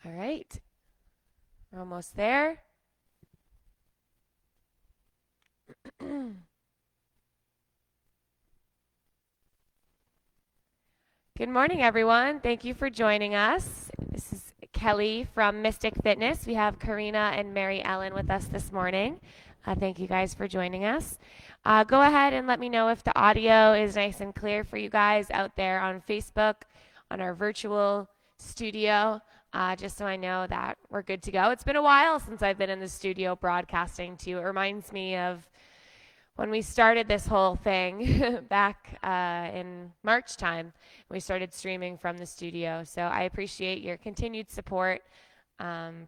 All right, we're almost there. Good morning, everyone. Thank you for joining us. This is Kelly from Mystic Fitness. We have Karina and Mary Ellen with us this morning. Thank you guys for joining us. Go ahead and let me know if the audio is nice and clear for you guys out there on Facebook, on our virtual studio, just so I know that we're good to go. It's been a while since I've been in the studio broadcasting to you. It reminds me of when we started this whole thing back in March time. We started streaming from the studio. So I appreciate your continued support.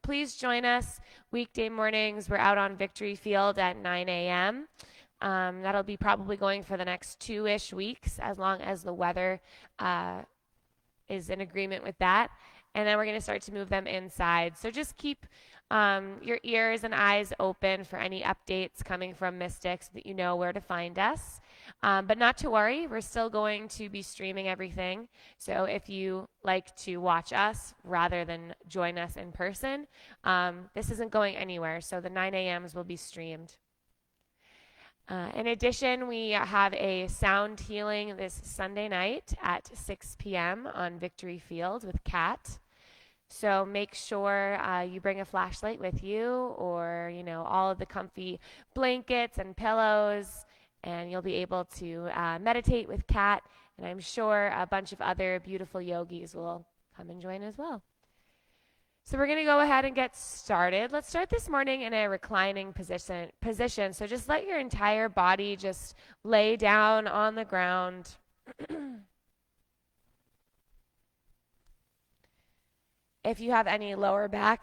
Please join us weekday mornings. We're out on Victory Field at 9 a.m. That'll be probably going for the next 2-ish weeks, as long as the weather is in agreement with that. And then we're going to start to move them inside. So just keep your ears and eyes open for any updates coming from Mystic so that you know where to find us. But not to worry, we're still going to be streaming everything. So if you like to watch us rather than join us in person, this isn't going anywhere. So the 9 a.m.s will be streamed. In addition, we have a sound healing this Sunday night at 6 p.m. on Victory Field with Kat. So make sure you bring a flashlight with you, or all of the comfy blankets and pillows, and you'll be able to meditate with Kat. And I'm sure a bunch of other beautiful yogis will come and join as well. So we're going to go ahead and get started. Let's start this morning in a reclining position. So just let your entire body just lay down on the ground. If you have any lower back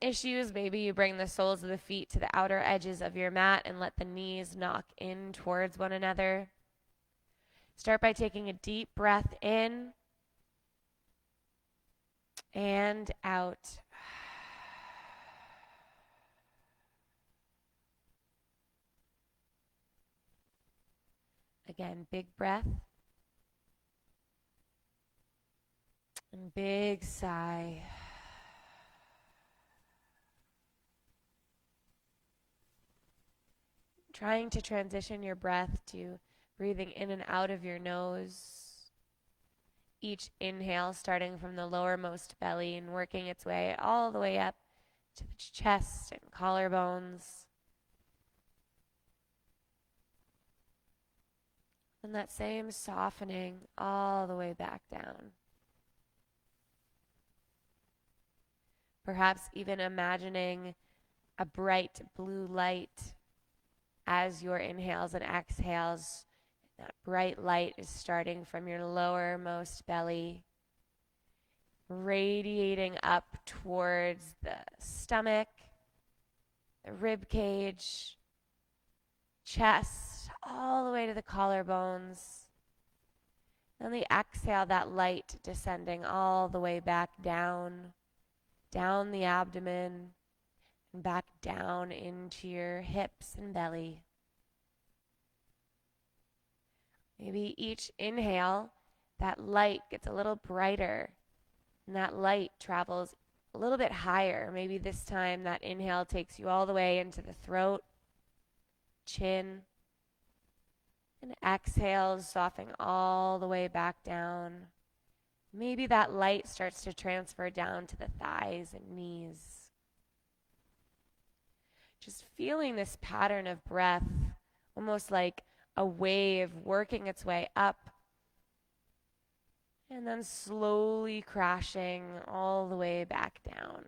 issues, maybe you bring the soles of the feet to the outer edges of your mat and let the knees knock in towards one another. Start by taking a deep breath in and out. Again, big breath and big sigh. Trying to transition your breath to breathing in and out of your nose. Each inhale starting from the lowermost belly and working its way all the way up to the chest and collarbones. And that same softening all the way back down. Perhaps even imagining a bright blue light as your inhales and exhales. That bright light is starting from your lowermost belly, radiating up towards the stomach, the rib cage, chest, all the way to the collarbones. Then the exhale, that light descending all the way back down the abdomen, and back down into your hips and belly. Maybe each inhale, that light gets a little brighter, and that light travels a little bit higher. Maybe this time that inhale takes you all the way into the throat, chin, and exhale, softening all the way back down. Maybe that light starts to transfer down to the thighs and knees. Just feeling this pattern of breath, almost like a wave working its way up and then slowly crashing all the way back down.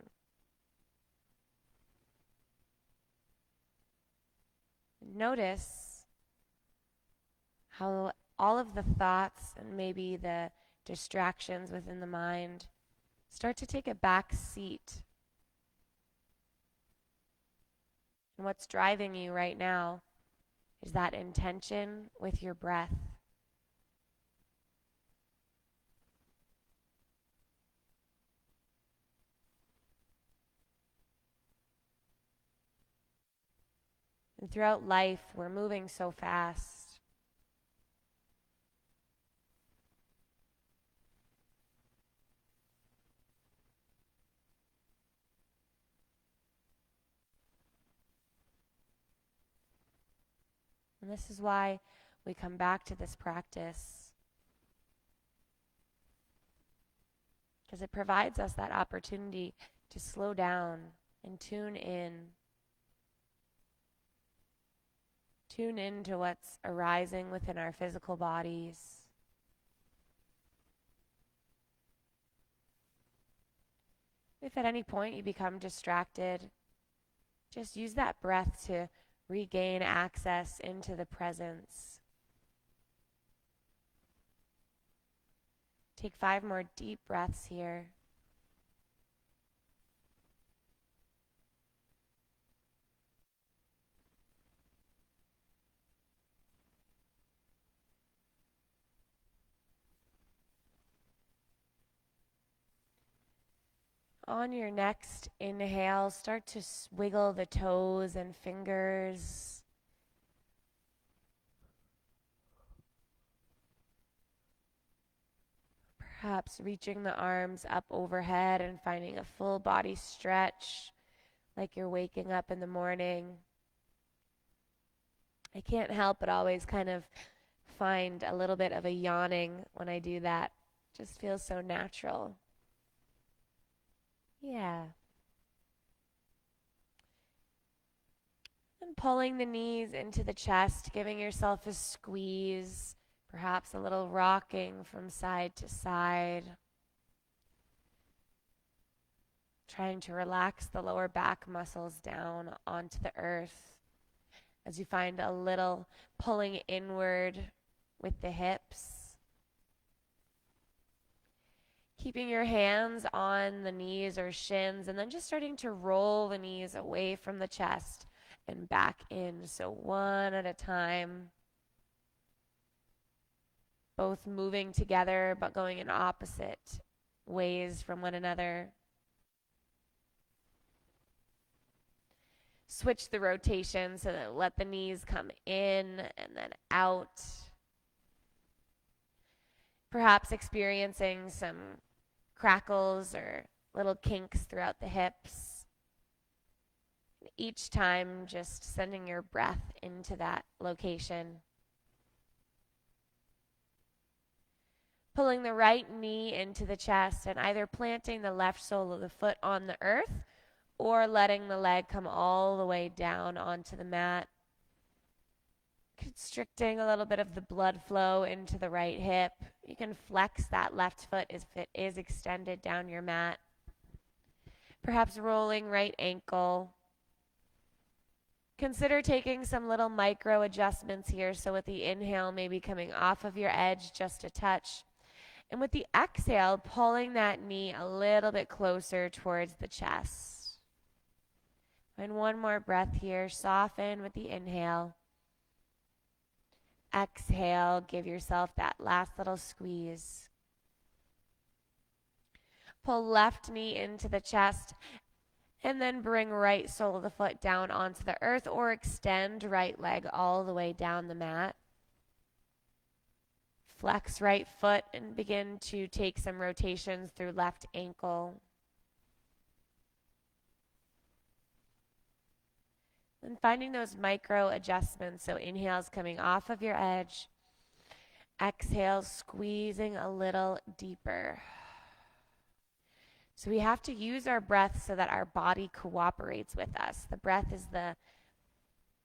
Notice how all of the thoughts and maybe the distractions within the mind start to take a back seat. And what's driving you right now is that intention with your breath. And throughout life, we're moving so fast. And this is why we come back to this practice, because it provides us that opportunity to slow down and tune in. Tune into what's arising within our physical bodies. If at any point you become distracted, just use that breath to regain access into the presence. Take 5 more deep breaths here. On your next inhale, start to wiggle the toes and fingers. Perhaps reaching the arms up overhead and finding a full body stretch like you're waking up in the morning. I can't help but always kind of find a little bit of a yawning when I do that. Just feels so natural. Yeah. And pulling the knees into the chest, giving yourself a squeeze, perhaps a little rocking from side to side. Trying to relax the lower back muscles down onto the earth as you find a little pulling inward with the hips. Keeping your hands on the knees or shins, and then just starting to roll the knees away from the chest and back in. So one at a time. Both moving together but going in opposite ways from one another. Switch the rotation so that let the knees come in and then out. Perhaps experiencing some crackles or little kinks throughout the hips. Each time just sending your breath into that location. Pulling the right knee into the chest and either planting the left sole of the foot on the earth or letting the leg come all the way down onto the mat. Constricting a little bit of the blood flow into the right hip. You can flex that left foot if it is extended down your mat. Perhaps rolling right ankle. Consider taking some little micro adjustments here. So with the inhale, maybe coming off of your edge just a touch. And with the exhale, pulling that knee a little bit closer towards the chest. And one more breath here. Soften with the inhale. Exhale, give yourself that last little squeeze. Pull left knee into the chest and then bring right sole of the foot down onto the earth or extend right leg all the way down the mat. Flex right foot and begin to take some rotations through left ankle. And finding those micro adjustments. So inhales coming off of your edge. Exhale, squeezing a little deeper. So we have to use our breath so that our body cooperates with us. The breath is the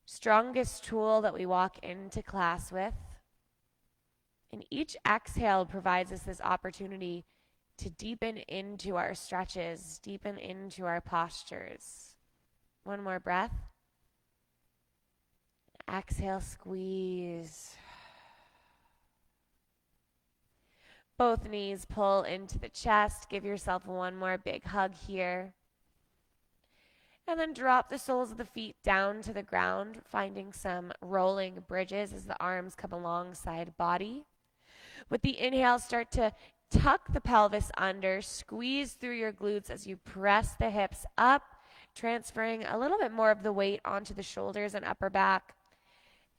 strongest tool that we walk into class with. And each exhale provides us this opportunity to deepen into our stretches, deepen into our postures. One more breath. Exhale, squeeze. Both knees pull into the chest. Give yourself one more big hug here. And then drop the soles of the feet down to the ground, finding some rolling bridges as the arms come alongside body. With the inhale, start to tuck the pelvis under, squeeze through your glutes as you press the hips up, transferring a little bit more of the weight onto the shoulders and upper back.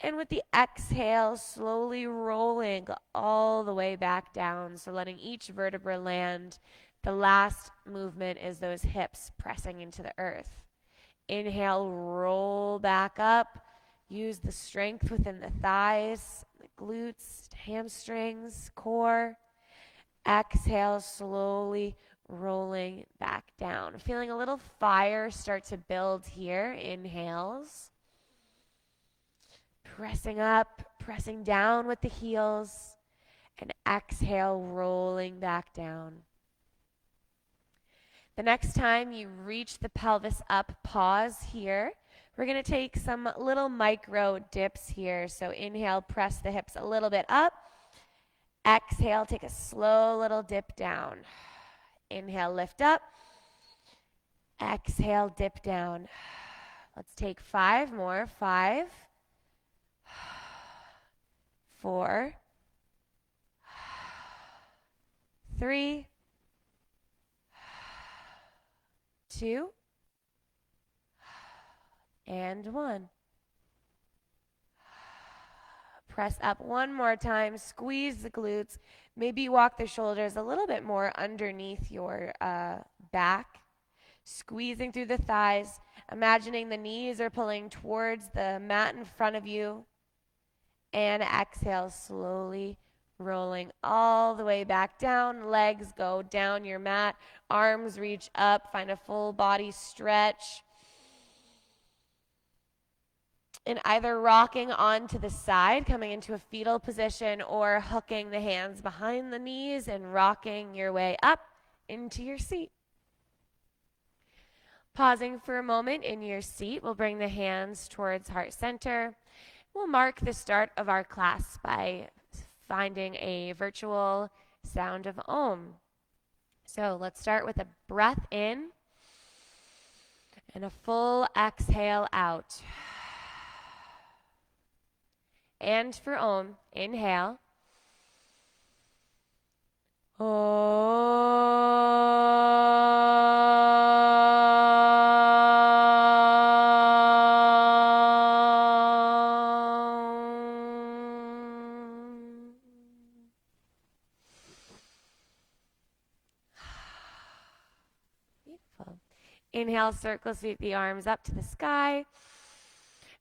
And with the exhale, slowly rolling all the way back down. So letting each vertebra land. The last movement is those hips pressing into the earth. Inhale, roll back up. Use the strength within the thighs, the glutes, hamstrings, core. Exhale, slowly rolling back down. Feeling a little fire start to build here. Inhales. Pressing up, pressing down with the heels. And exhale, rolling back down. The next time you reach the pelvis up, pause here. We're going to take some little micro dips here. So inhale, press the hips a little bit up. Exhale, take a slow little dip down. Inhale, lift up. Exhale, dip down. Let's take 5 more. 5, 4, 3, 2, and 1. Press up one more time. Squeeze the glutes. Maybe walk the shoulders a little bit more underneath your back. Squeezing through the thighs. Imagining the knees are pulling towards the mat in front of you. And exhale, slowly rolling all the way back down. Legs go down your mat. Arms reach up. Find a full body stretch. And either rocking onto the side, coming into a fetal position, or hooking the hands behind the knees and rocking your way up into your seat. Pausing for a moment in your seat, we'll bring the hands towards heart center. We'll mark the start of our class by finding a virtual sound of Om. So let's start with a breath in and a full exhale out. And for Om, inhale. Beautiful. Inhale, circle, sweep the arms up to the sky.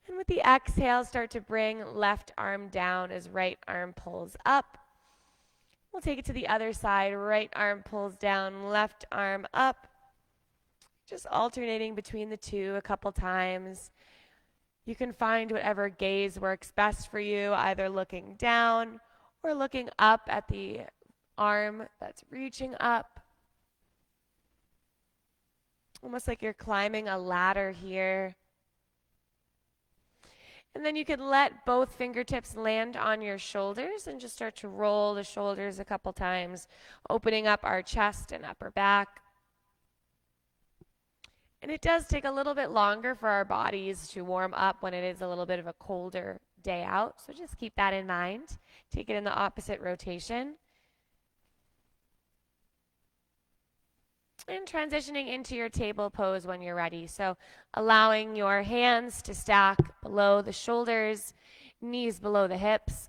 And with the exhale, start to bring left arm down as right arm pulls up. We'll take it to the other side. Right arm pulls down, left arm up. Just alternating between the two a couple times. You can find whatever gaze works best for you, either looking down or looking up at the arm that's reaching up. Almost like you're climbing a ladder here. And then you can let both fingertips land on your shoulders and just start to roll the shoulders a couple times, opening up our chest and upper back. And it does take a little bit longer for our bodies to warm up when it is a little bit of a colder day out. So just keep that in mind. Take it in the opposite rotation. And transitioning into your table pose when you're ready. So allowing your hands to stack below the shoulders, knees below the hips.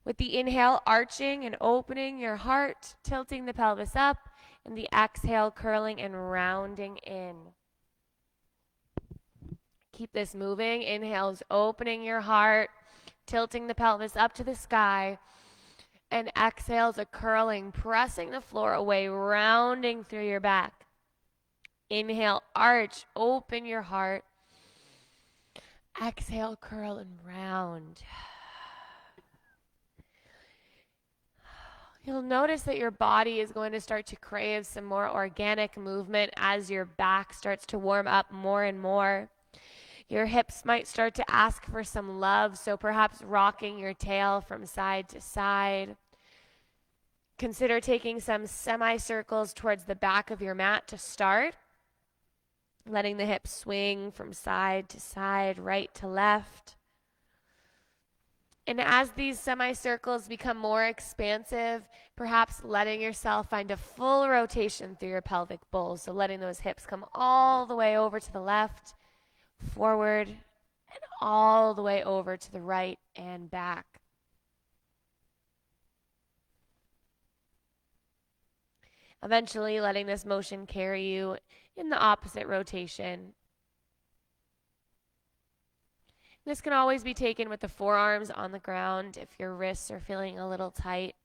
With the inhale, arching and opening your heart, tilting the pelvis up, and the exhale, curling and rounding in. Keep this moving. Inhales, opening your heart, tilting the pelvis up to the sky. And exhales, a curling, pressing the floor away, rounding through your back. Inhale, arch, open your heart. Exhale, curl and round. You'll notice that your body is going to start to crave some more organic movement as your back starts to warm up more and more. Your hips might start to ask for some love, so perhaps rocking your tail from side to side. Consider taking some semicircles towards the back of your mat to start. Letting the hips swing from side to side, right to left. And as these semicircles become more expansive, perhaps letting yourself find a full rotation through your pelvic bowl. So letting those hips come all the way over to the left, forward, and all the way over to the right and back. Eventually letting this motion carry you in the opposite rotation. This can always be taken with the forearms on the ground if your wrists are feeling a little tight.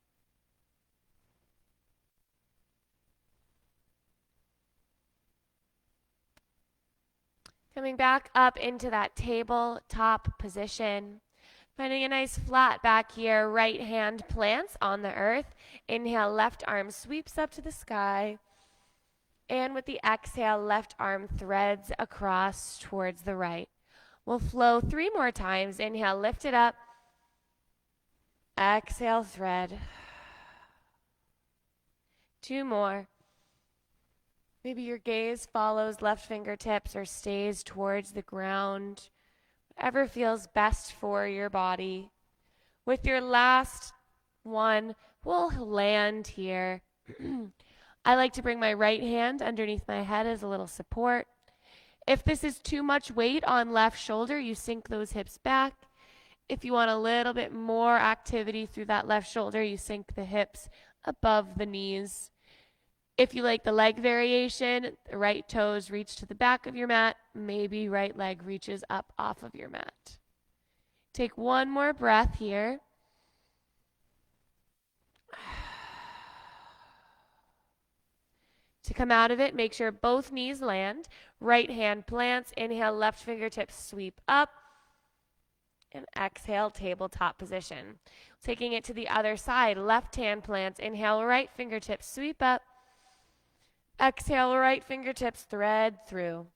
Coming back up into that tabletop position. Finding a nice flat back here. Right hand plants on the earth. Inhale, left arm sweeps up to the sky. And with the exhale, left arm threads across towards the right. We'll flow 3 more times. Inhale, lift it up. Exhale, thread. 2 more. Maybe your gaze follows left fingertips or stays towards the ground. Whatever feels best for your body. With your last one, we'll land here. I like to bring my right hand underneath my head as a little support. If this is too much weight on left shoulder, you sink those hips back. If you want a little bit more activity through that left shoulder, you sink the hips above the knees. If you like the leg variation, the right toes reach to the back of your mat. Maybe right leg reaches up off of your mat. Take one more breath here. To come out of it, make sure both knees land. Right hand plants. Inhale, left fingertips sweep up. And exhale, tabletop position. Taking it to the other side, left hand plants. Inhale, right fingertips sweep up. Exhale, right fingertips thread through.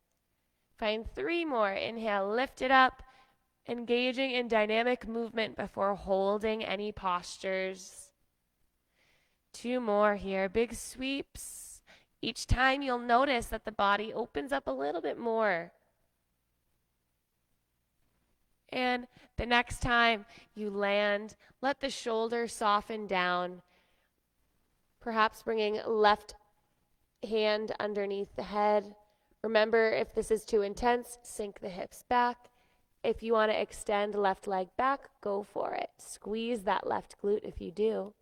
Find 3 more. Inhale, lift it up. Engaging in dynamic movement before holding any postures. 2 more here. Big sweeps. Each time you'll notice that the body opens up a little bit more. And the next time you land, let the shoulder soften down. Perhaps bringing left hand underneath the head. Remember, if this is too intense, sink the hips back. If you want to extend left leg back, go for it. Squeeze that left glute if you do.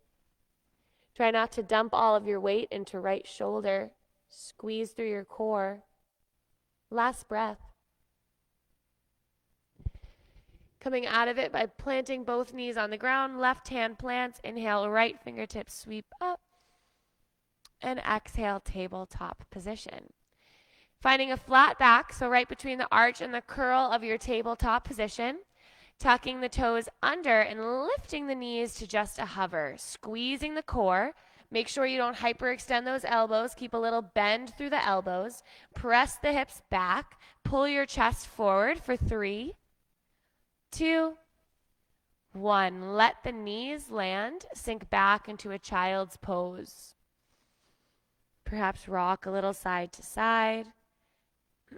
Try not to dump all of your weight into right shoulder. Squeeze through your core. Last breath. Coming out of it by planting both knees on the ground, left hand plants. Inhale, right fingertips sweep up. And exhale, tabletop position. Finding a flat back, so right between the arch and the curl of your tabletop position. Tucking the toes under and lifting the knees to just a hover. Squeezing the core. Make sure you don't hyperextend those elbows. Keep a little bend through the elbows. Press the hips back. Pull your chest forward for 3, 2, 1. Let the knees land. Sink back into a child's pose. Perhaps rock a little side to side.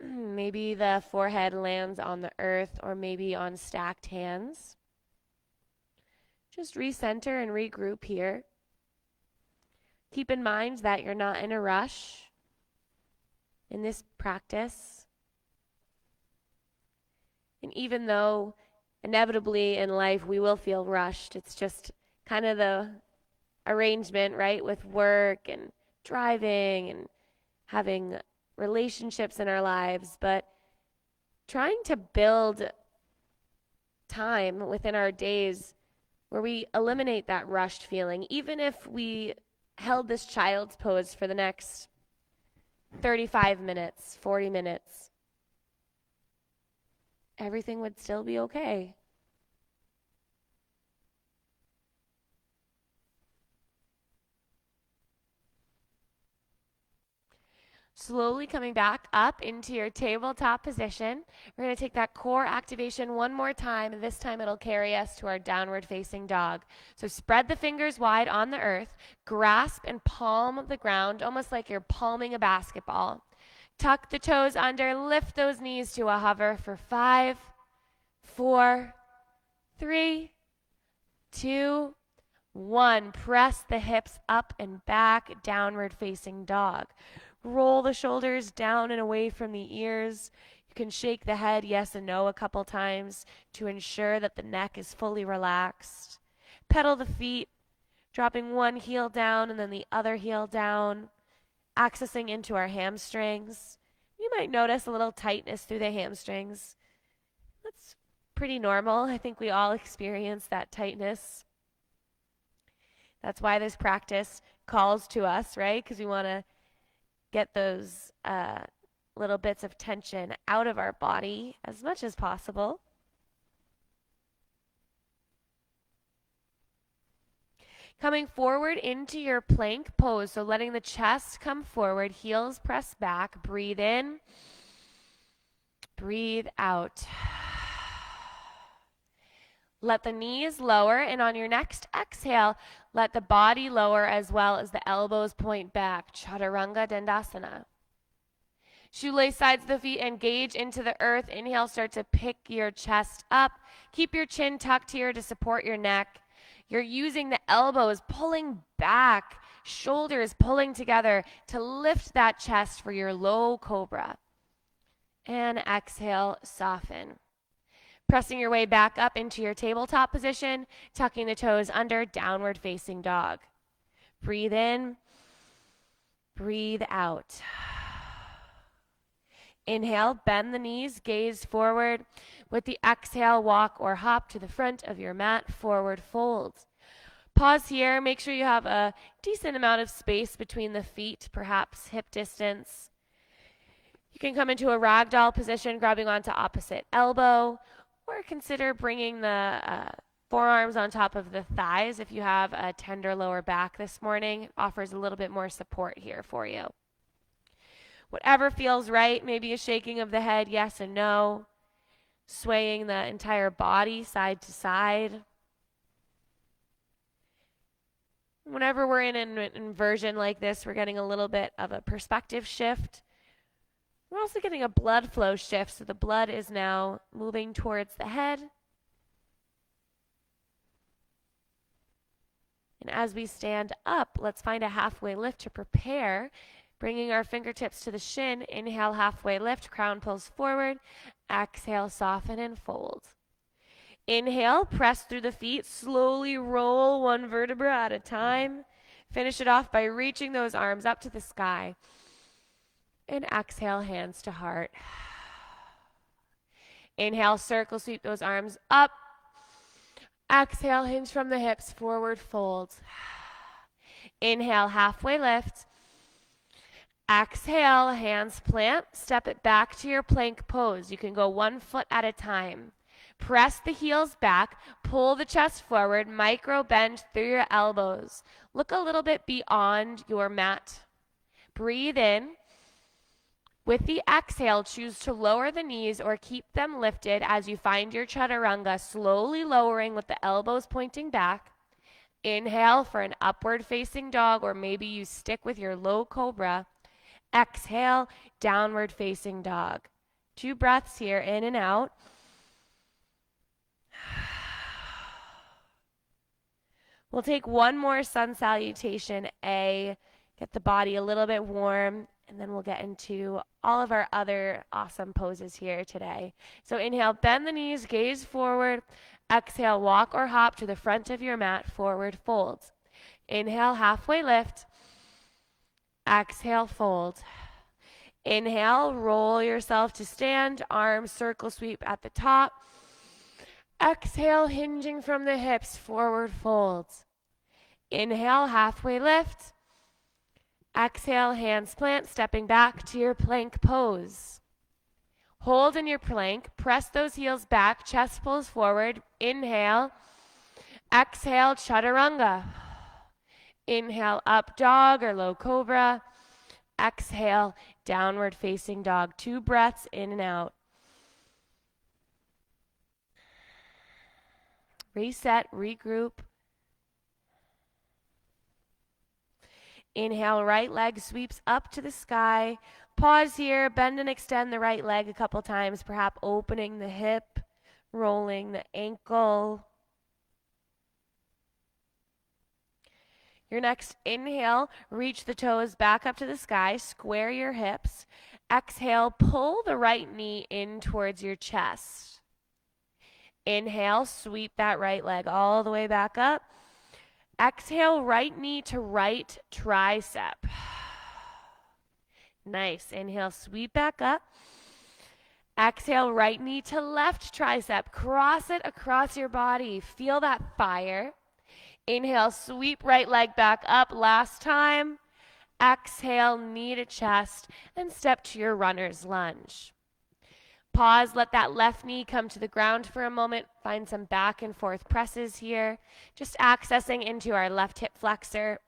Maybe the forehead lands on the earth or maybe on stacked hands. Just recenter and regroup here. Keep in mind that you're not in a rush in this practice. And even though inevitably in life we will feel rushed, it's just kind of the arrangement, right, with work and driving and having relationships in our lives, but trying to build time within our days where we eliminate that rushed feeling. Even if we held this child's pose for the next 35 minutes, 40 minutes, everything would still be okay. Slowly coming back up into your tabletop position. We're going to take that core activation one more time. This time it'll carry us to our downward facing dog. So spread the fingers wide on the earth. Grasp and palm the ground, almost like you're palming a basketball. Tuck the toes under. Lift those knees to a hover for 5, 4, 3, 2, 1. Press the hips up and back, downward facing dog. Roll the shoulders down and away from the ears. You can shake the head yes and no a couple times to ensure that the neck is fully relaxed. Pedal the feet, dropping one heel down and then the other heel down, accessing into our hamstrings. You might notice a little tightness through the hamstrings. Let's pretty normal. I think we all experience that tightness. That's why this practice calls to us, right? Because we want to get those little bits of tension out of our body as much as possible. Coming forward into your plank pose, so letting the chest come forward, heels press back, breathe in, breathe out. Let the knees lower, and on your next exhale, let the body lower as well as the elbows point back. Chaturanga Dandasana. Shoelace sides of the feet, engage into the earth. Inhale, start to pick your chest up. Keep your chin tucked here to support your neck. You're using the elbows pulling back, shoulders pulling together to lift that chest for your low cobra. And exhale, soften. Pressing your way back up into your tabletop position, tucking the toes under, downward facing dog. Breathe in, breathe out. Inhale, bend the knees, gaze forward. With the exhale, walk or hop to the front of your mat, forward fold. Pause here, make sure you have a decent amount of space between the feet, perhaps hip distance. You can come into a ragdoll position, grabbing onto opposite elbow, or consider bringing the forearms on top of the thighs if you have a tender lower back this morning. It offers a little bit more support here for you. Whatever feels right, maybe a shaking of the head, yes and no, swaying the entire body side to side. Whenever we're in an inversion like this, we're getting a little bit of a perspective shift. We're also getting a blood flow shift, so the blood is now moving towards the head. And as we stand up, let's find a halfway lift to prepare. Bringing our fingertips to the shin, inhale, halfway lift, crown pulls forward. Exhale, soften and fold. Inhale, press through the feet, slowly roll one vertebra at a time. Finish it off by reaching those arms up to the sky. And exhale, hands to heart. Inhale, circle sweep those arms up. Exhale, hinge from the hips, forward fold. Inhale, halfway lift. Exhale, hands plant, step it back to your plank pose. You can go 1 foot at a time. Press the heels back, pull the chest forward, micro bend through your elbows. Look a little bit beyond your mat. Breathe in. With the exhale, choose to lower the knees or keep them lifted as you find your chaturanga, slowly lowering with the elbows pointing back. Inhale for an upward facing dog, or maybe you stick with your low cobra. Exhale, downward facing dog. 2 breaths here, in and out. We'll take one more sun salutation, A, get the body a little bit warm, and then we'll get into all of our other awesome poses here today. So inhale, bend the knees, gaze forward. Exhale, walk or hop to the front of your mat, forward fold. Inhale, halfway lift. Exhale, fold. Inhale, roll yourself to stand, arms circle sweep at the top. Exhale, hinging from the hips, forward fold. Inhale, halfway lift. Exhale, hands plant, stepping back to your plank pose. Hold in your plank, press those heels back, chest pulls forward. Inhale. Exhale, chaturanga. Inhale, up dog or low cobra. Exhale, downward facing dog. 2 breaths in and out. Reset, regroup. Inhale, right leg sweeps up to the sky. Pause here, bend and extend the right leg a couple times, perhaps opening the hip, rolling the ankle. Your next inhale, reach the toes back up to the sky, square your hips. Exhale, pull the right knee in towards your chest. Inhale, sweep that right leg all the way back up. Exhale, right knee to right tricep. Nice. Inhale, sweep back up. Exhale, right knee to left tricep. Cross it across your body. Feel that fire. Inhale, sweep right leg back up. Last time. Exhale, knee to chest, and step to your runner's lunge. Pause, let that left knee come to the ground for a moment. Find some back and forth presses here. Just accessing into our left hip flexor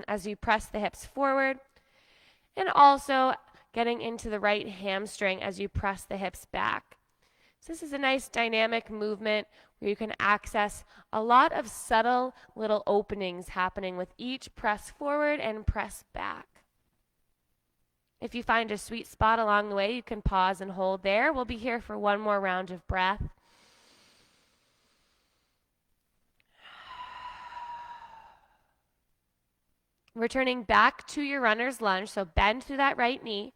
as you press the hips forward. And also getting into the right hamstring as you press the hips back. So this is a nice dynamic movement where you can access a lot of subtle little openings happening with each press forward and press back. If you find a sweet spot along the way, you can pause and hold there. We'll be here for one more round of breath. Returning back to your runner's lunge, so bend through that right knee,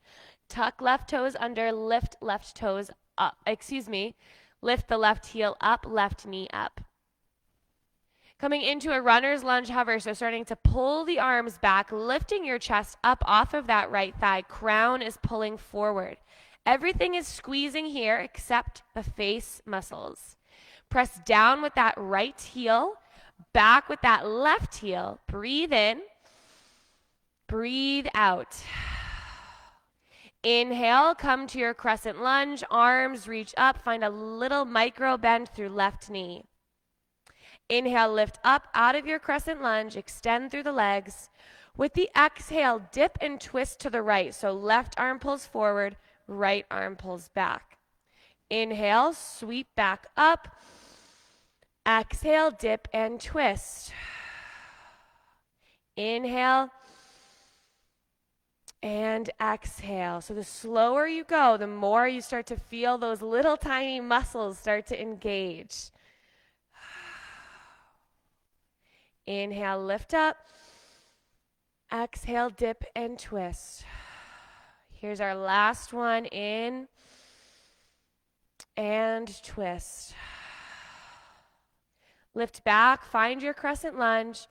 tuck left toes under, lift left toes up, lift the left heel up, left knee up. Coming into a runner's lunge hover, so starting to pull the arms back, lifting your chest up off of that right thigh. Crown is pulling forward. Everything is squeezing here except the face muscles. Press down with that right heel, back with that left heel. Breathe in, breathe out. Inhale, come to your crescent lunge, arms reach up, find a little micro bend through left knee. Inhale, lift up out of your crescent lunge, extend through the legs. With the exhale, dip and twist to the right. So left arm pulls forward, right arm pulls back. Inhale, sweep back up. Exhale, dip and twist. Inhale and exhale. So the slower you go, the more you start to feel those little tiny muscles start to engage. Inhale, lift up. Exhale, dip and twist. Here's our last one. In and twist. Lift back, find your crescent lunge.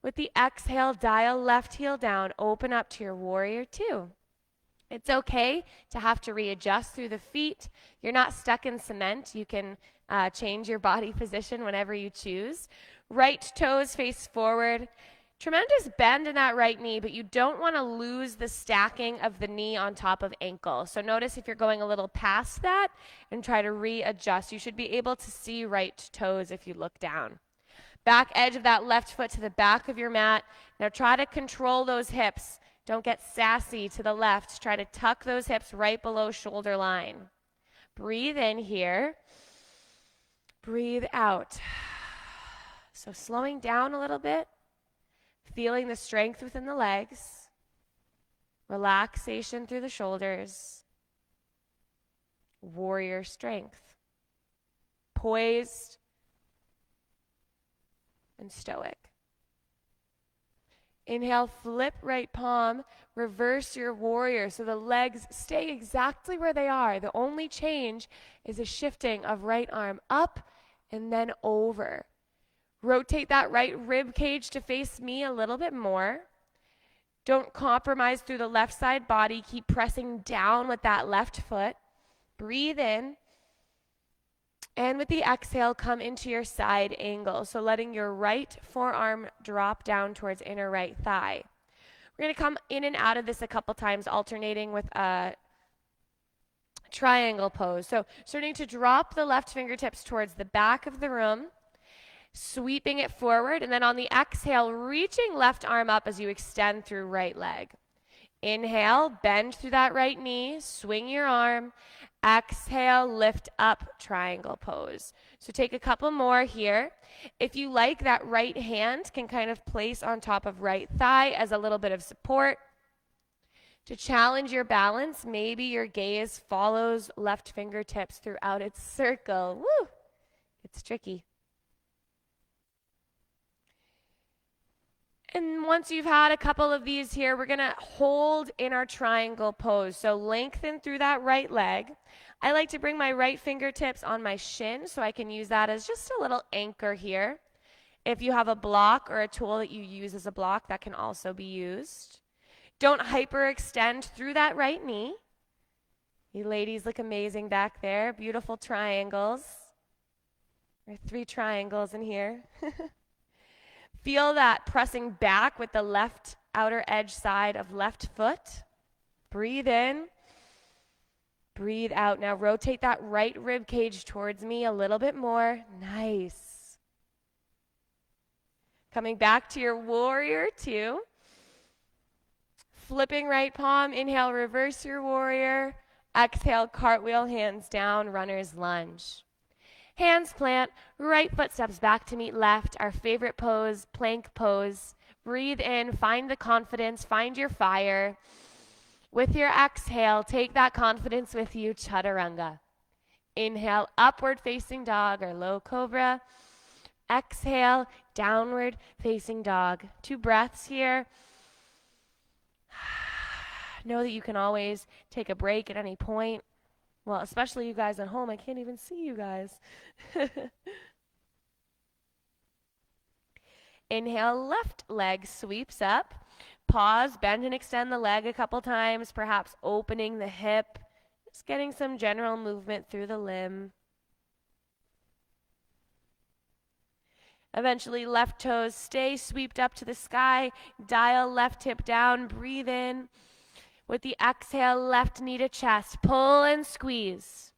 With the exhale, dial left heel down, open up to your warrior two. It's okay to have to readjust through the feet. You're not stuck in cement. You can change your body position whenever you choose. Right toes face forward. Tremendous bend in that right knee, but you don't want to lose the stacking of the knee on top of ankle. So notice if you're going a little past that and try to readjust. You should be able to see right toes if you look down. Back edge of that left foot to the back of your mat. Now try to control those hips. Don't get sassy to the left. Try to tuck those hips right below shoulder line. Breathe in here. Breathe out. So slowing down a little bit, feeling the strength within the legs, relaxation through the shoulders, warrior strength, poised and stoic. Inhale, flip right palm, reverse your warrior so the legs stay exactly where they are. The only change is a shifting of right arm up and then over. Rotate that right rib cage to face me a little bit more. Don't compromise through the left side body. Keep pressing down with that left foot. Breathe in. And with the exhale, come into your side angle. So letting your right forearm drop down towards inner right thigh. We're going to come in and out of this a couple times, alternating with a triangle pose. So starting to drop the left fingertips towards the back of the room, sweeping it forward, and then on the exhale, reaching left arm up as you extend through right leg. Inhale, bend through that right knee, swing your arm. Exhale, lift up, triangle pose. So take a couple more here. If you like, that right hand can kind of place on top of right thigh as a little bit of support. To challenge your balance, maybe your gaze follows left fingertips throughout its circle. Woo! It's tricky. And once you've had a couple of these here, we're going to hold in our triangle pose. So lengthen through that right leg. I like to bring my right fingertips on my shin so I can use that as just a little anchor here. If you have a block or a tool that you use as a block, that can also be used. Don't hyperextend through that right knee. You ladies look amazing back there. Beautiful triangles. There are 3 triangles in here. Feel that pressing back with the left outer edge side of left foot. Breathe in. Breathe out. Now rotate that right rib cage towards me a little bit more. Nice. Coming back to your warrior 2. Flipping right palm. Inhale, reverse your warrior. Exhale, cartwheel, hands down, runner's lunge. Hands plant, right foot steps back to meet left, our favorite pose, plank pose. Breathe in, find the confidence, find your fire. With your exhale, take that confidence with you, chaturanga. Inhale, upward facing dog or low cobra. Exhale, downward facing dog. 2 breaths here. Know that you can always take a break at any point. Well, especially you guys at home. I can't even see you guys. Inhale, left leg sweeps up. Pause, bend and extend the leg a couple times, perhaps opening the hip. Just getting some general movement through the limb. Eventually, left toes stay swept up to the sky. Dial left hip down, breathe in. With the exhale, left knee to chest, pull and squeeze.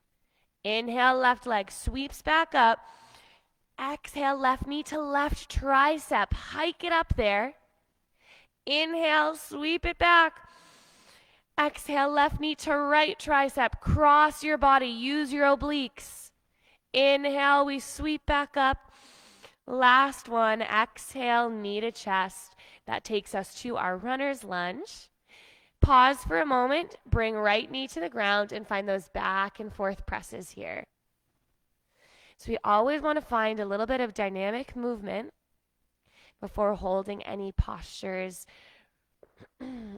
Inhale, left leg sweeps back up. Exhale, left knee to left tricep, hike it up there. Inhale, sweep it back. Exhale, left knee to right tricep, cross your body, use your obliques. Inhale, we sweep back up. Last one, exhale, knee to chest. That takes us to our runner's lunge. Pause for a moment, bring right knee to the ground, and find those back and forth presses here. So we always want to find a little bit of dynamic movement before holding any postures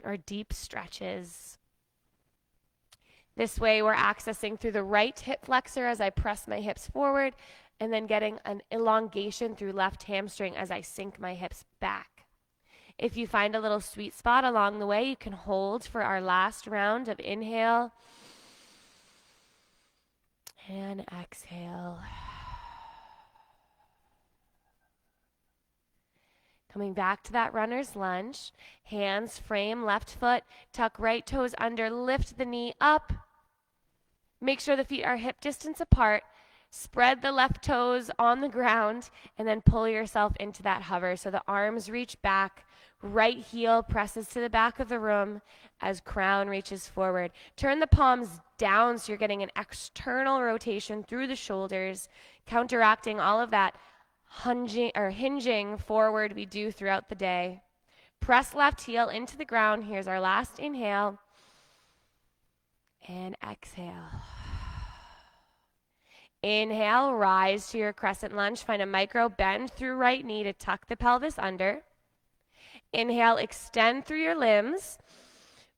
or deep stretches. This way we're accessing through the right hip flexor as I press my hips forward, and then getting an elongation through left hamstring as I sink my hips back. If you find a little sweet spot along the way, you can hold for our last round of inhale and exhale. Coming back to that runner's lunge. Hands frame left foot, tuck right toes under, lift the knee up. Make sure the feet are hip distance apart. Spread the left toes on the ground and then pull yourself into that hover so the arms reach back. Right heel presses to the back of the room as crown reaches forward. Turn the palms down so you're getting an external rotation through the shoulders, counteracting all of that hinging forward we do throughout the day. Press left heel into the ground. Here's our last inhale. And exhale. Inhale, rise to your crescent lunge. Find a micro bend through right knee to tuck the pelvis under. Inhale, extend through your limbs.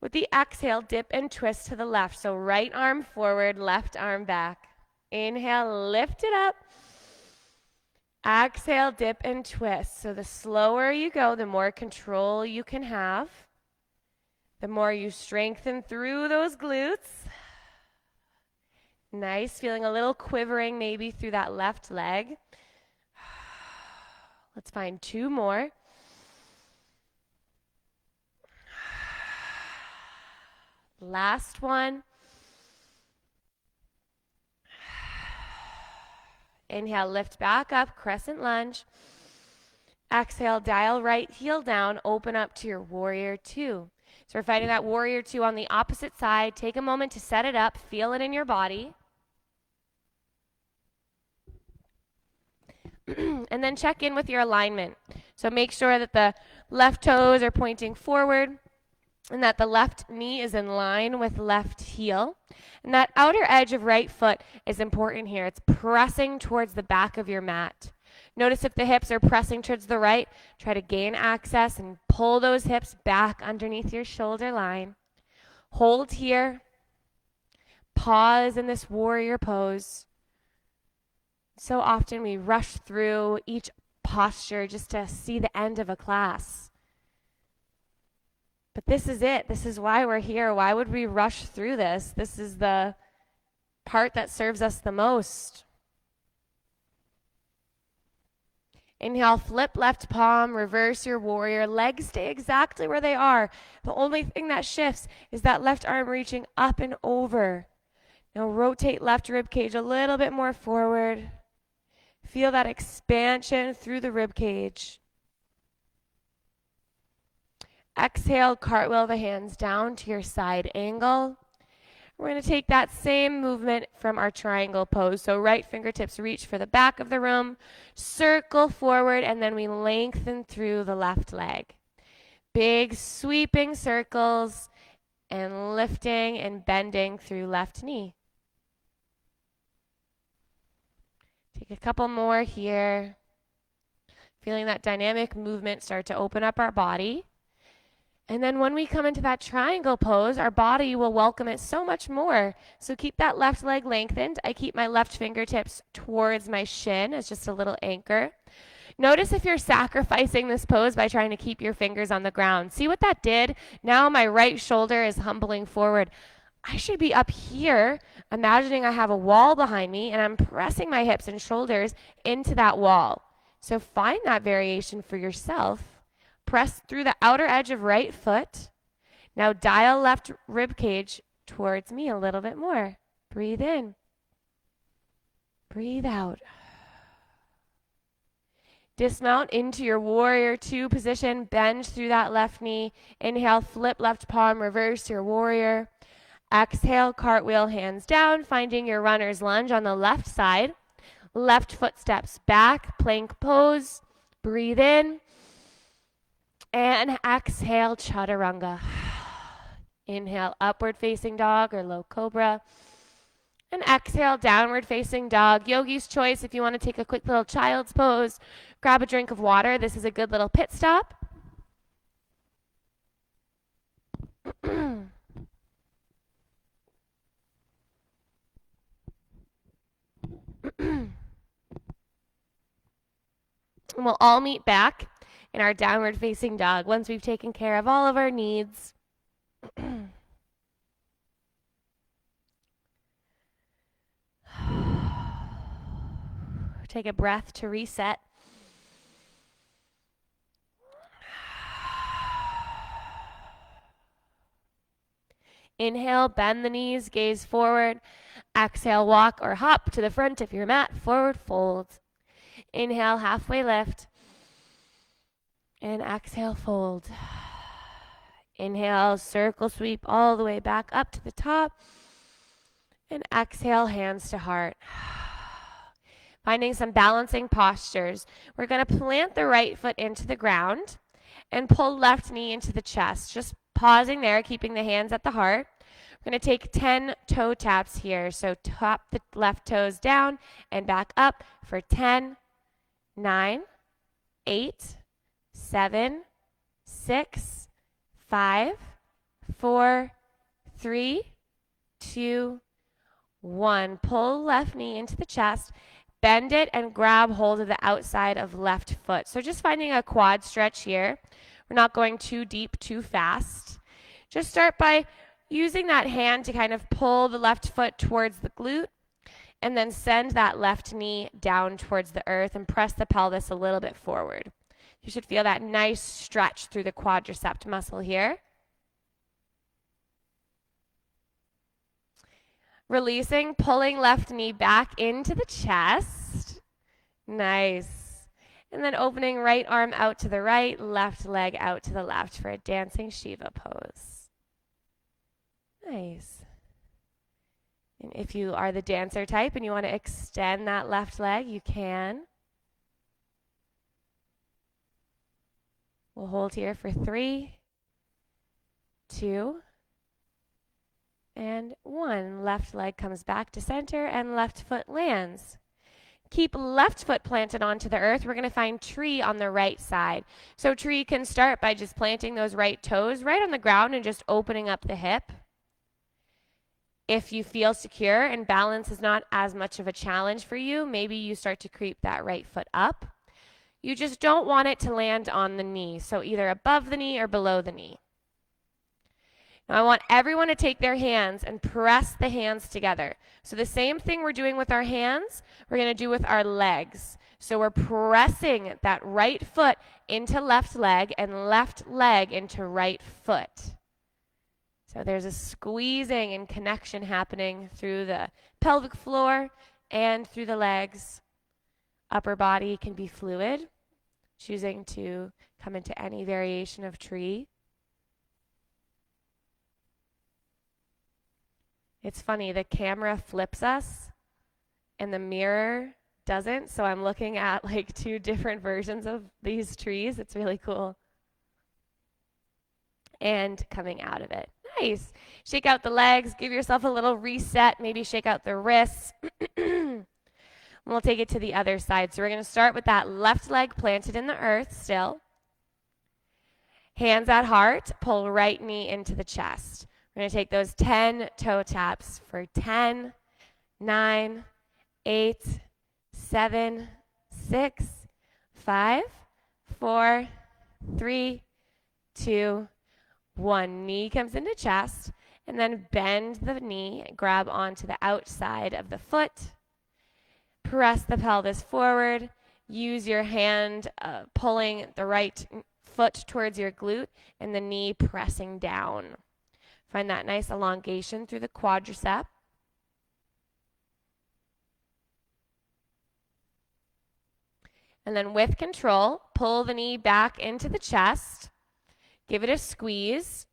With the exhale, dip and twist to the left. So right arm forward, left arm back. Inhale, lift it up. Exhale, dip and twist. So the slower you go, the more control you can have. The more you strengthen through those glutes. Nice, feeling a little quivering maybe through that left leg. Let's find 2 more. Last one. Inhale, lift back up, crescent lunge. Exhale, dial right heel down, open up to your warrior 2. So we're finding that warrior 2 on the opposite side. Take a moment to set it up, feel it in your body. And then check in with your alignment. So make sure that the left toes are pointing forward and that the left knee is in line with left heel. And that outer edge of right foot is important here. It's pressing towards the back of your mat. Notice if the hips are pressing towards the right, try to gain access and pull those hips back underneath your shoulder line. Hold here. Pause in this warrior pose. So often we rush through each posture just to see the end of a class. But this is it. This is why we're here. Why would we rush through this? This is the part that serves us the most. Inhale, flip left palm, reverse your warrior. Legs stay exactly where they are. The only thing that shifts is that left arm reaching up and over. Now rotate left rib cage a little bit more forward. Feel that expansion through the rib cage. Exhale, cartwheel the hands down to your side angle. We're going to take that same movement from our triangle pose. So right fingertips reach for the back of the room, circle forward, and then we lengthen through the left leg. Big sweeping circles and lifting and bending through left knee. Take a couple more here. Feeling that dynamic movement start to open up our body. And then when we come into that triangle pose, our body will welcome it so much more. So keep that left leg lengthened. I keep my left fingertips towards my shin as just a little anchor. Notice if you're sacrificing this pose by trying to keep your fingers on the ground. See what that did? Now my right shoulder is humbling forward. I should be up here, imagining I have a wall behind me, and I'm pressing my hips and shoulders into that wall. So find that variation for yourself. Press through the outer edge of right foot. Now dial left rib cage towards me a little bit more. Breathe in. Breathe out. Dismount into your warrior two position. Bend through that left knee. Inhale, flip left palm, reverse your warrior. Exhale, cartwheel, hands down, finding your runner's lunge on the left side. Left foot steps back, plank pose. Breathe in. And exhale, chaturanga. Inhale, upward facing dog or low cobra. And exhale, downward facing dog. Yogi's choice if you want to take a quick little child's pose. Grab a drink of water. This is a good little pit stop. And we'll all meet back in our downward facing dog once we've taken care of all of our needs. Take a breath to reset. Inhale, bend the knees, gaze forward. Exhale, walk or hop to the front of your mat, forward fold. Inhale, halfway lift. And exhale, fold. Inhale, circle sweep all the way back up to the top. And exhale, hands to heart. Finding some balancing postures. We're going to plant the right foot into the ground and pull left knee into the chest. Just pausing there, keeping the hands at the heart. We're going to take 10 toe taps here. So tap the left toes down and back up for 10, 9, 8, 7, 6, 5, 4, 3, 2, 1. Pull left knee into the chest. Bend it and grab hold of the outside of left foot. So just finding a quad stretch here. We're not going too deep, too fast. Just start by using that hand to kind of pull the left foot towards the glute and then send that left knee down towards the earth and press the pelvis a little bit forward. You should feel that nice stretch through the quadricep muscle here. Releasing, pulling left knee back into the chest. Nice. And then opening right arm out to the right, left leg out to the left for a dancing Shiva pose. Nice. And if you are the dancer type and you want to extend that left leg, you can. We'll hold here for 3, 2, and 1. Left leg comes back to center and left foot lands. Keep left foot planted onto the earth. We're going to find tree on the right side. So tree can start by just planting those right toes right on the ground and just opening up the hip. If you feel secure and balance is not as much of a challenge for you, maybe you start to creep that right foot up. You just don't want it to land on the knee, so either above the knee or below the knee. Now I want everyone to take their hands and press the hands together. So the same thing we're doing with our hands, we're going to do with our legs. So we're pressing that right foot into left leg and left leg into right foot. So there's a squeezing and connection happening through the pelvic floor and through the legs. Upper body can be fluid, choosing to come into any variation of tree. It's funny, the camera flips us and the mirror doesn't, so I'm looking at like two different versions of these trees. It's really cool. And coming out of it. Nice. Shake out the legs, give yourself a little reset, maybe shake out the wrists. We'll take it to the other side. So we're going to start with that left leg planted in the earth still. Hands at heart, pull right knee into the chest. We're going to take those 10 toe taps for 10, 9, 8, 7, 6, 5, 4, 3, 2, 1. Knee comes into chest, and then bend the knee, grab onto the outside of the foot. Press the pelvis forward. Use your hand pulling the right foot towards your glute and the knee pressing down. Find that nice elongation through the quadricep. And then with control, pull the knee back into the chest. Give it a squeeze.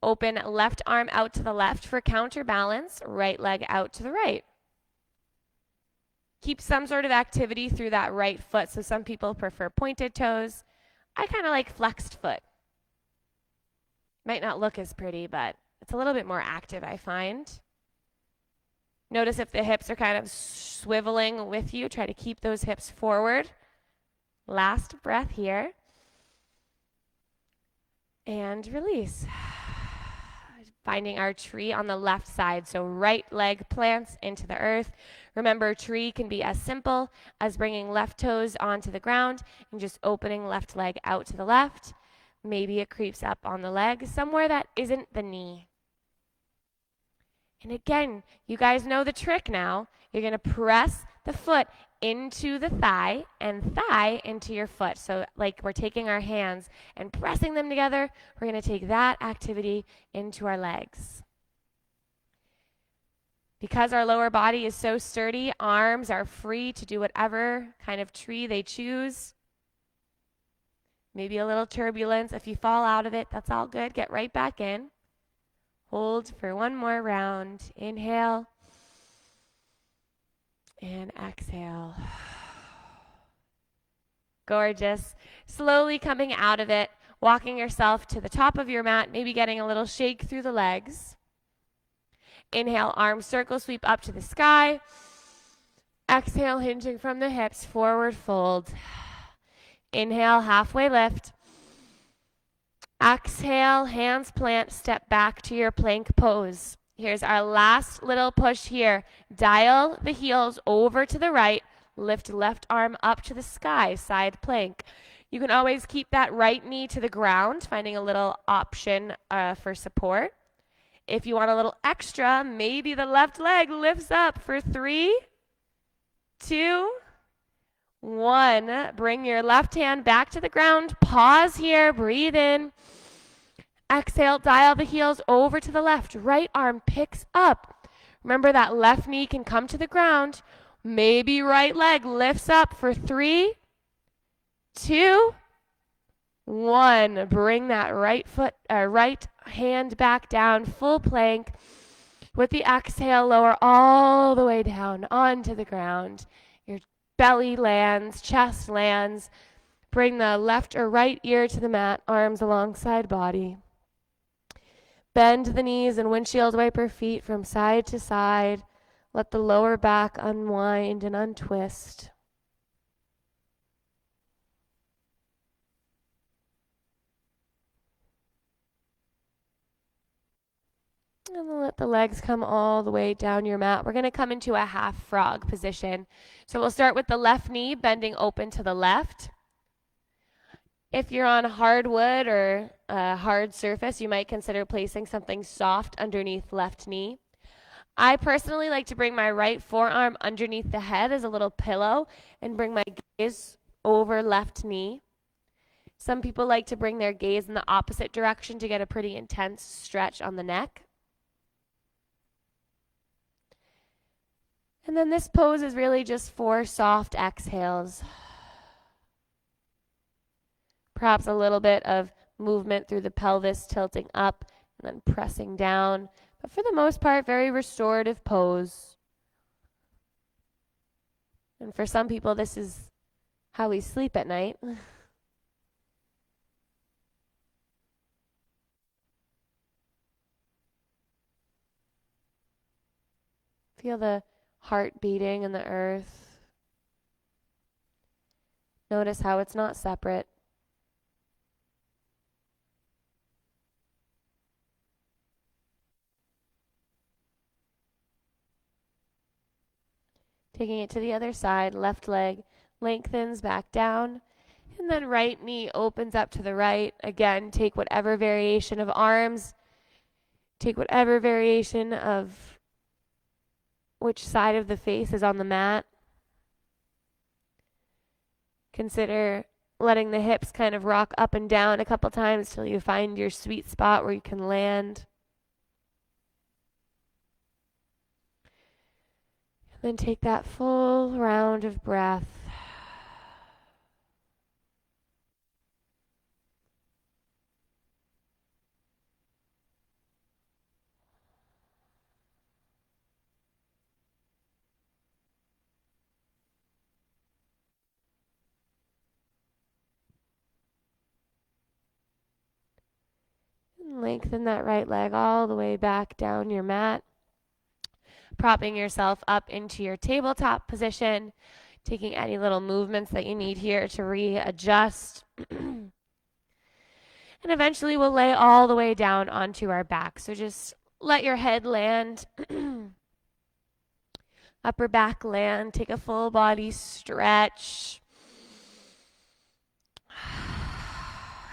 Open left arm out to the left for counterbalance. Right leg out to the right. Keep some sort of activity through that right foot. So some people prefer pointed toes. I kind of like flexed foot. Might not look as pretty, but it's a little bit more active, I find. Notice if the hips are kind of swiveling with you. Try to keep those hips forward. Last breath here. And release. Finding our tree on the left side. So right leg plants into the earth. Remember, tree can be as simple as bringing left toes onto the ground and just opening left leg out to the left. Maybe it creeps up on the leg somewhere that isn't the knee. And again, you guys know the trick now. You're going to press the foot into the thigh and thigh into your foot. So like we're taking our hands and pressing them together. We're going to take that activity into our legs. Because our lower body is so sturdy, arms are free to do whatever kind of tree they choose. Maybe a little turbulence. If you fall out of it, that's all good. Get right back in. Hold for one more round. Inhale. And exhale. Gorgeous. Slowly coming out of it, walking yourself to the top of your mat, maybe getting a little shake through the legs. Inhale, arm circle, sweep up to the sky. Exhale, hinging from the hips, forward fold. Inhale, halfway lift. Exhale, hands plant, step back to your plank pose. Here's our last little push here. Dial the heels over to the right. Lift left arm up to the sky, side plank. You can always keep that right knee to the ground, finding a little option for support. If you want a little extra, maybe the left leg lifts up for 3, 2, 1. Bring your left hand back to the ground. Pause here, breathe in. Exhale, dial the heels over to the left. Right arm picks up. Remember that left knee can come to the ground. Maybe right leg lifts up for 3, 2, 1. Bring that right hand back down, full plank. With the exhale, lower all the way down onto the ground. Your belly lands, chest lands. Bring the left or right ear to the mat, arms alongside body. Bend the knees and windshield wiper feet from side to side. Let the lower back unwind and untwist. And then let the legs come all the way down your mat. We're going to come into a half frog position. So we'll start with the left knee bending open to the left. If you're on hardwood or a hard surface, you might consider placing something soft underneath left knee. I personally like to bring my right forearm underneath the head as a little pillow and bring my gaze over left knee. Some people like to bring their gaze in the opposite direction to get a pretty intense stretch on the neck. And then this pose is really just 4 soft exhales. Perhaps a little bit of movement through the pelvis, tilting up and then pressing down. But for the most part, very restorative pose. And for some people, this is how we sleep at night. Feel the heart beating in the earth. Notice how it's not separate. Taking it to the other side, left leg lengthens back down, and then right knee opens up to the right. Again, take whatever variation of arms, take whatever variation of which side of the face is on the mat. Consider letting the hips kind of rock up and down a couple times till you find your sweet spot where you can land. And then take that full round of breath. Lengthen that right leg all the way back down your mat. Propping yourself up into your tabletop position. Taking any little movements that you need here to readjust. And eventually we'll lay all the way down onto our back. So just let your head land. Upper back land. Take a full body stretch.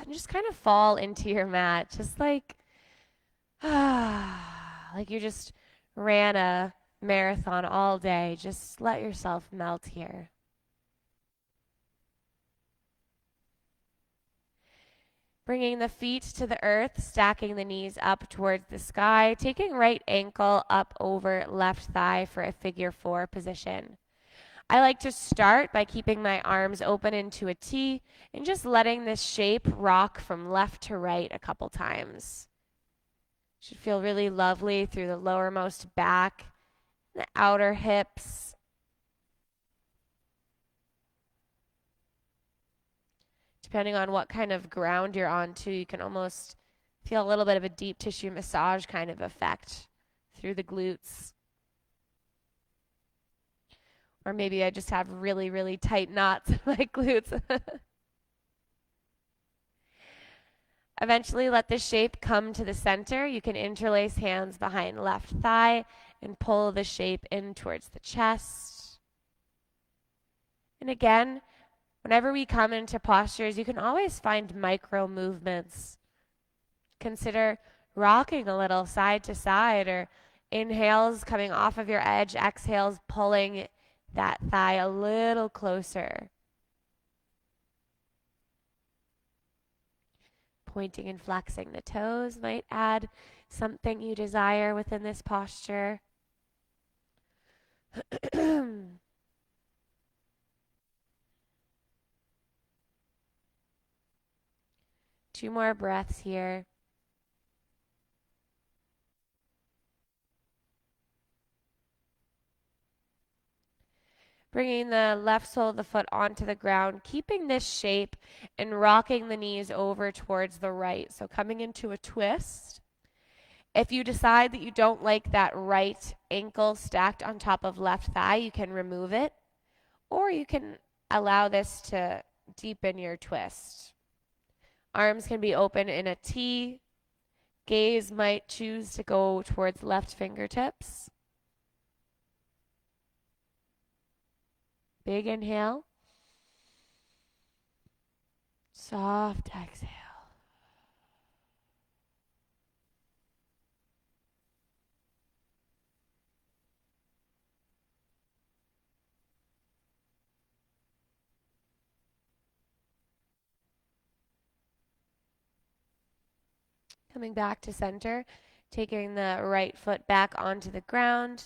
And just kind of fall into your mat, just like you just ran a marathon all day. Just let yourself melt here. Bringing the feet to the earth, stacking the knees up towards the sky, taking right ankle up over left thigh for a figure 4 position. I like to start by keeping my arms open into a T and just letting this shape rock from left to right a couple times. Should feel really lovely through the lowermost back, the outer hips. Depending on what kind of ground you're on too, you can almost feel a little bit of a deep tissue massage kind of effect through the glutes. Or maybe I just have really, really tight knots in my glutes. Eventually, let the shape come to the center. You can interlace hands behind left thigh and pull the shape in towards the chest. And again, whenever we come into postures, you can always find micro movements. Consider rocking a little side to side, or inhales coming off of your edge, exhales pulling that thigh a little closer. Pointing and flexing the toes might add something you desire within this posture. 2 more breaths here. Bringing the left sole of the foot onto the ground, keeping this shape and rocking the knees over towards the right. So coming into a twist. If you decide that you don't like that right ankle stacked on top of left thigh, you can remove it, or you can allow this to deepen your twist. Arms can be open in a T. Gaze might choose to go towards left fingertips. Big inhale. Soft exhale. Coming back to center, taking the right foot back onto the ground,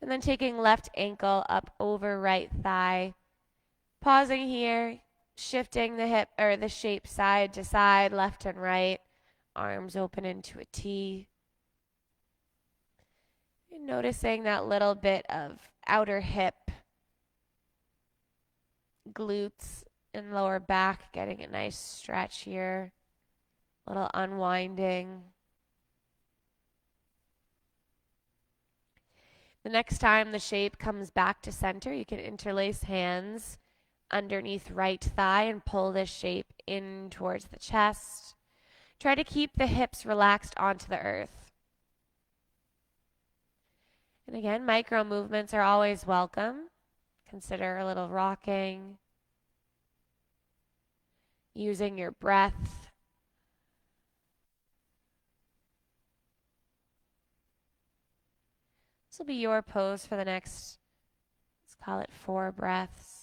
and then taking left ankle up over right thigh. Pausing here, shifting the hip or the shape side to side, left and right, arms open into a T. And noticing that little bit of outer hip, glutes, and lower back, getting a nice stretch here, a little unwinding. The next time the shape comes back to center, you can interlace hands underneath right thigh and pull this shape in towards the chest. Try to keep the hips relaxed onto the earth. And again, micro movements are always welcome. Consider a little rocking, using your breath. This will be your pose for the next, let's call it 4 breaths.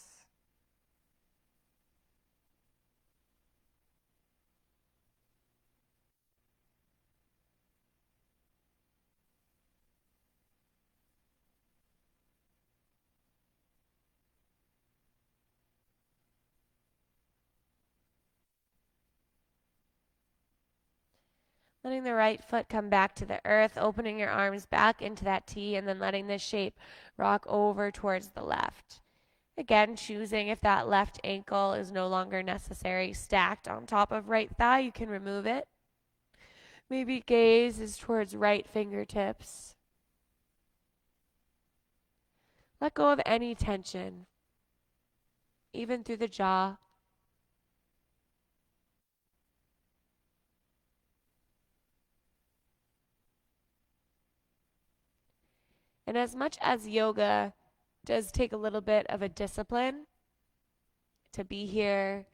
Letting the right foot come back to the earth, opening your arms back into that T, and then letting this shape rock over towards the left. Again, choosing if that left ankle is no longer necessary. Stacked on top of right thigh, you can remove it. Maybe gaze is towards right fingertips. Let go of any tension, even through the jaw. And as much as yoga does take a little bit of a discipline to be here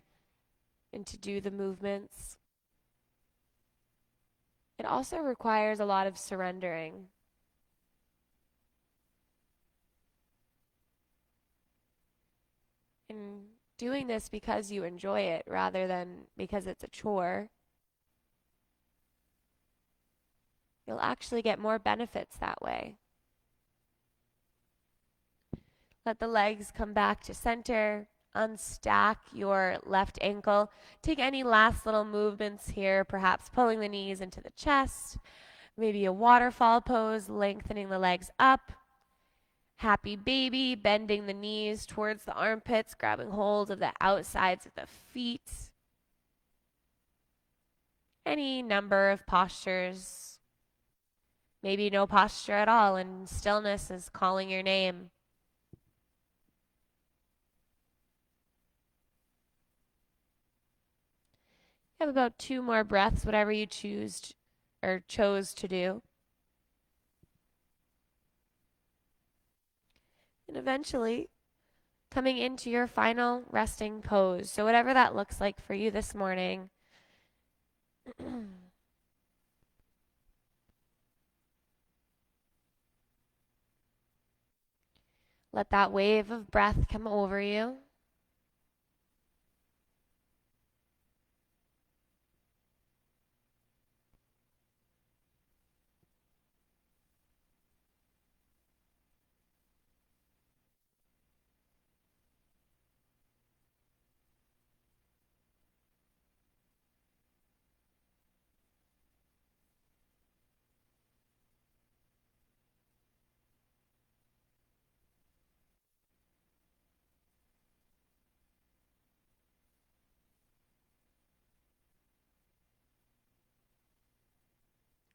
and to do the movements, it also requires a lot of surrendering. And doing this because you enjoy it rather than because it's a chore, you'll actually get more benefits that way. Let the legs come back to center. Unstack your left ankle. Take any last little movements here, perhaps pulling the knees into the chest. Maybe a waterfall pose, lengthening the legs up. Happy baby, bending the knees towards the armpits, grabbing hold of the outsides of the feet. Any number of postures. Maybe no posture at all, and stillness is calling your name. You have about 2 more breaths, whatever you choose or chose to do. And eventually, coming into your final resting pose. So whatever that looks like for you this morning. Let that wave of breath come over you.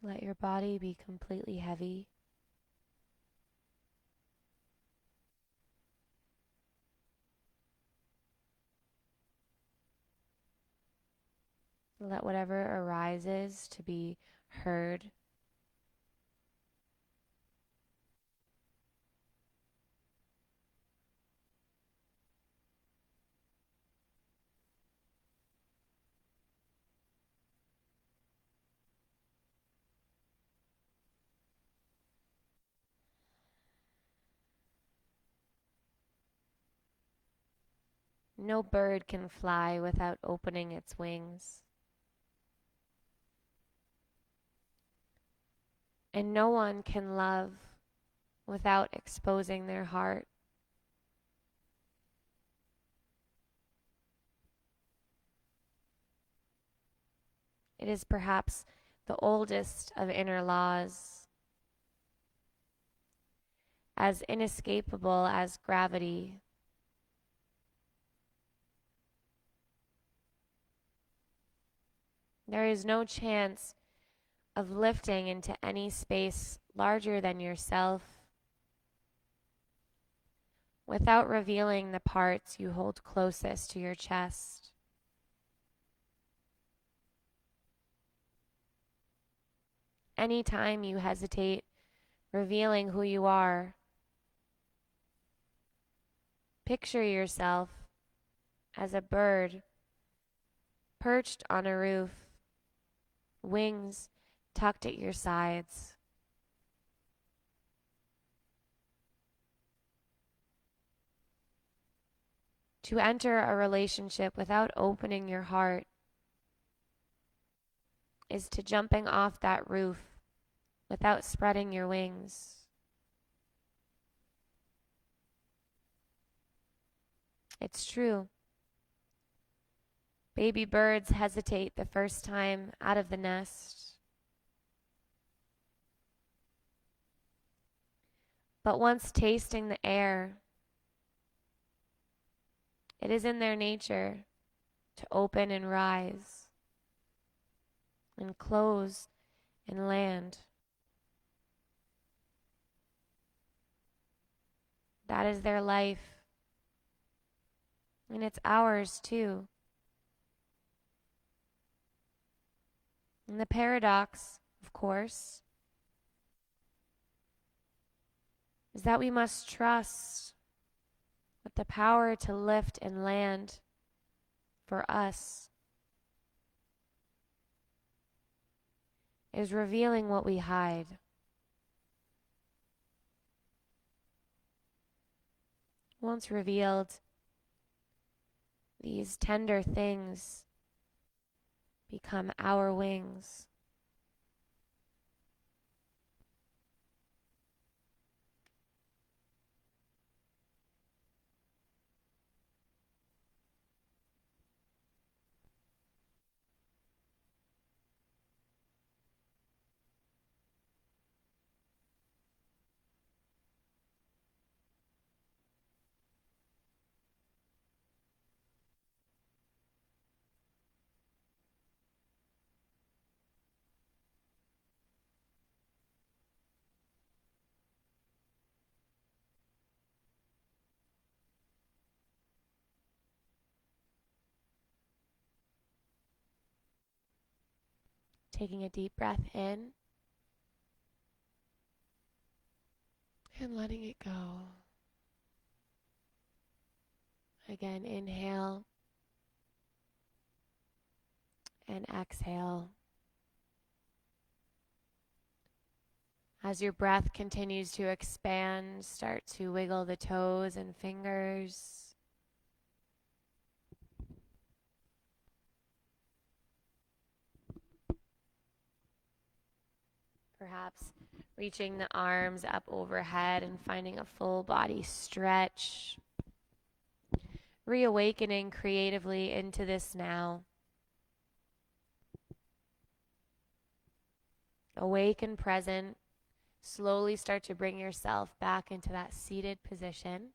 Let your body be completely heavy. Let whatever arises to be heard. No bird can fly without opening its wings. And no one can love without exposing their heart. It is perhaps the oldest of inner laws, as inescapable as gravity. There is no chance of lifting into any space larger than yourself without revealing the parts you hold closest to your chest. Anytime you hesitate revealing who you are, picture yourself as a bird perched on a roof, wings tucked at your sides. To enter a relationship without opening your heart is to jumping off that roof without spreading your wings. It's true. Baby birds hesitate the first time out of the nest. But once tasting the air, it is in their nature to open and rise, and close and land. That is their life, and it's ours too. And the paradox, of course, is that we must trust that the power to lift and land for us is revealing what we hide. Once revealed, these tender things become our wings. Taking a deep breath in and letting it go. Again, inhale and exhale. As your breath continues to expand, start to wiggle the toes and fingers. Perhaps reaching the arms up overhead and finding a full body stretch. Reawakening creatively into this now. Awake and present. Slowly start to bring yourself back into that seated position.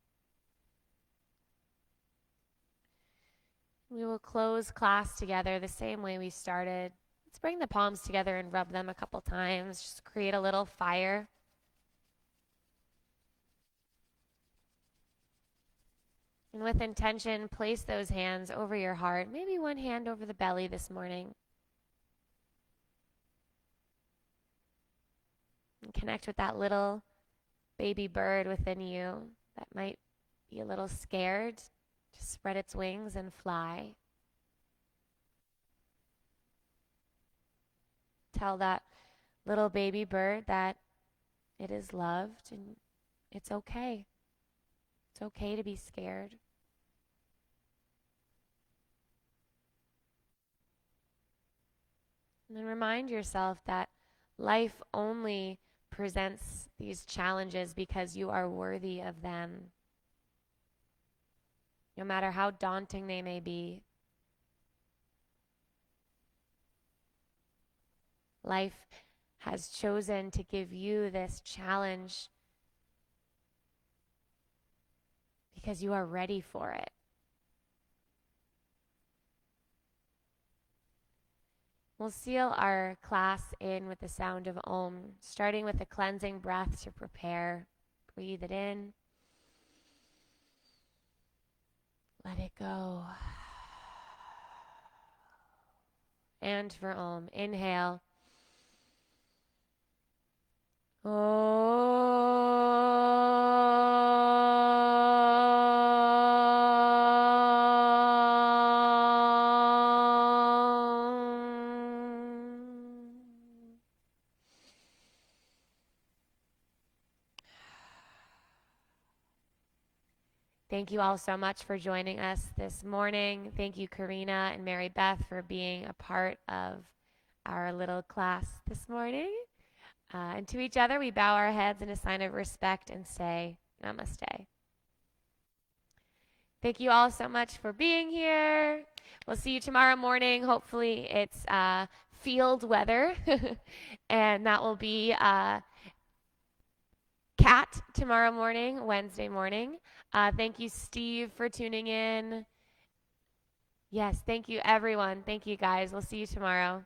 We will close class together the same way we started. Let's bring the palms together and rub them a couple times. Just create a little fire. And with intention, place those hands over your heart. Maybe one hand over the belly this morning. And connect with that little baby bird within you that might be a little scared to spread its wings and fly. Tell that little baby bird that it is loved and it's okay. It's okay to be scared. And remind yourself that life only presents these challenges because you are worthy of them. No matter how daunting they may be, life has chosen to give you this challenge because you are ready for it. We'll seal our class in with the sound of Om, starting with a cleansing breath to prepare. Breathe it in. Let it go. And for Om, inhale. Thank you all so much for joining us this morning. Thank you, Karina and Mary Beth, for being a part of our little class this morning. And to each other, we bow our heads in a sign of respect and say, namaste. Thank you all so much for being here. We'll see you tomorrow morning. Hopefully it's field weather, and that will be Cat tomorrow morning, Wednesday morning. Thank you, Steve, for tuning in. Yes, thank you, everyone. Thank you, guys. We'll see you tomorrow.